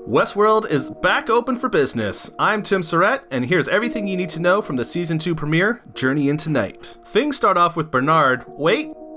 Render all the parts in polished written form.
Westworld is back open for business. I'm Tim Surette, and here's everything you need to know from the Season 2 premiere, Journey Into Night. Things start off with Bernard,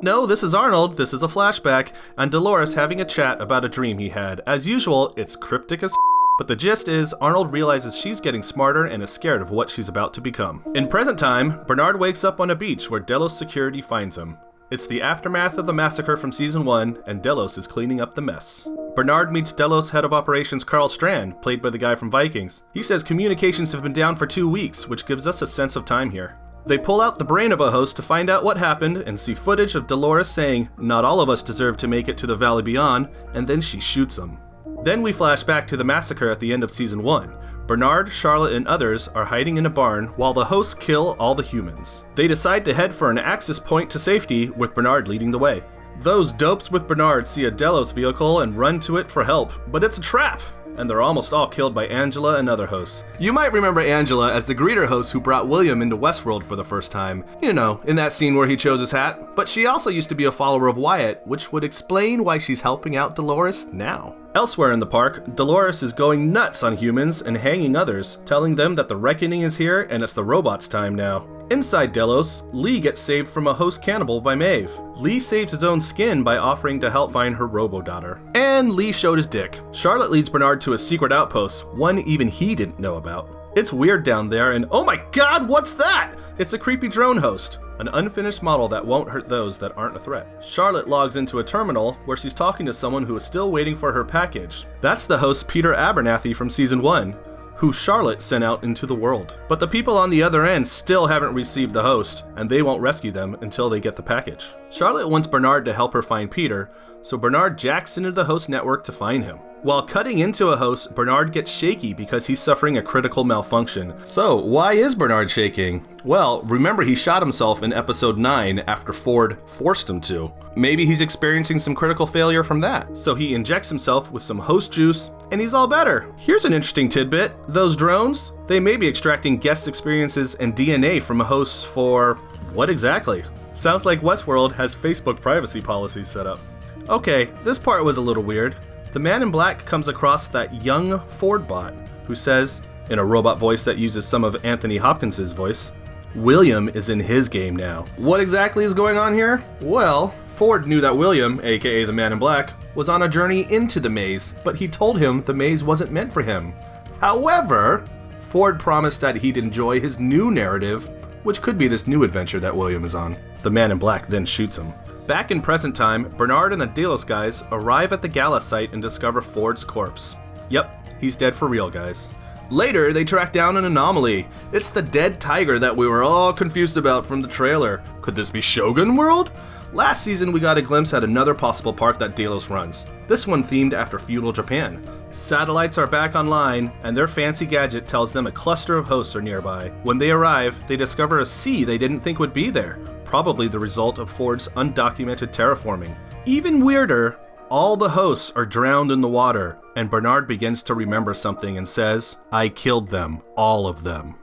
no, this is Arnold, this is a flashback, and Dolores having a chat about a dream he had. As usual, it's cryptic as but the gist is, Arnold realizes she's getting smarter and is scared of what she's about to become. In present time, Bernard wakes up on a beach where Delos security finds him. It's the aftermath of the massacre from Season 1, and Delos is cleaning up the mess. Bernard meets Delos' head of operations Carl Strand, played by the guy from Vikings. He says communications have been down for 2 weeks, which gives us a sense of time here. They pull out the brain of a host to find out what happened and see footage of Dolores saying, "Not all of us deserve to make it to the Valley Beyond," and then she shoots him. Then we flash back to the massacre at the end of Season 1. Bernard, Charlotte, and others are hiding in a barn while the hosts kill all the humans. They decide to head for an access point to safety, with Bernard leading the way. Those dopes with Bernard see a Delos vehicle and run to it for help, but it's a trap! And they're almost all killed by Angela and other hosts. You might remember Angela as the greeter host who brought William into Westworld for the first time. You know, in that scene where he chose his hat. But she also used to be a follower of Wyatt, which would explain why she's helping out Dolores now. Elsewhere in the park, Dolores is going nuts on humans and hanging others, telling them that the reckoning is here and it's the robots' time now. Inside Delos, Lee gets saved from a host cannibal by Maeve. Lee saves his own skin by offering to help find her robo-daughter. And Lee showed his dick. Charlotte leads Bernard to a secret outpost, one even he didn't know about. It's weird down there and oh my god, what's that? It's a creepy drone host. An unfinished model that won't hurt those that aren't a threat. Charlotte logs into a terminal where she's talking to someone who is still waiting for her package. That's the host Peter Abernathy from Season 1, who Charlotte sent out into the world. But the people on the other end still haven't received the host, and they won't rescue them until they get the package. Charlotte wants Bernard to help her find Peter, so Bernard jacks into the host network to find him. While cutting into a host, Bernard gets shaky because he's suffering a critical malfunction. So, why is Bernard shaking? Well, remember he shot himself in episode 9 after Ford forced him to. Maybe he's experiencing some critical failure from that. So he injects himself with some host juice, and he's all better. Here's an interesting tidbit. Those drones, they may be extracting guest experiences and DNA from hosts for what exactly? Sounds like Westworld has Facebook privacy policies set up. Okay, this part was a little weird. The man in black comes across that young Ford bot, who says, in a robot voice that uses some of Anthony Hopkins' voice, William is in his game now. What exactly is going on here? Well, Ford knew that William, aka the man in black, was on a journey into the maze, but he told him the maze wasn't meant for him. However, Ford promised that he'd enjoy his new narrative, which could be this new adventure that William is on. The man in black then shoots him. Back in present time, Bernard and the Delos guys arrive at the gala site and discover Ford's corpse. Yep, he's dead for real, guys. Later, they track down an anomaly. It's the dead tiger that we were all confused about from the trailer. Could this be Shogun World? Last season, we got a glimpse at another possible park that Delos runs. This one themed after feudal Japan. Satellites are back online, and their fancy gadget tells them a cluster of hosts are nearby. When they arrive, they discover a sea they didn't think would be there. Probably the result of Ford's undocumented terraforming. Even weirder, all the hosts are drowned in the water, and Bernard begins to remember something and says, "I killed them, all of them."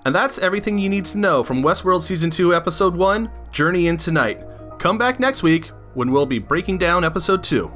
And that's everything you need to know from Westworld Season 2, Episode 1, Journey Into Night. Come back next week when we'll be breaking down Episode 2.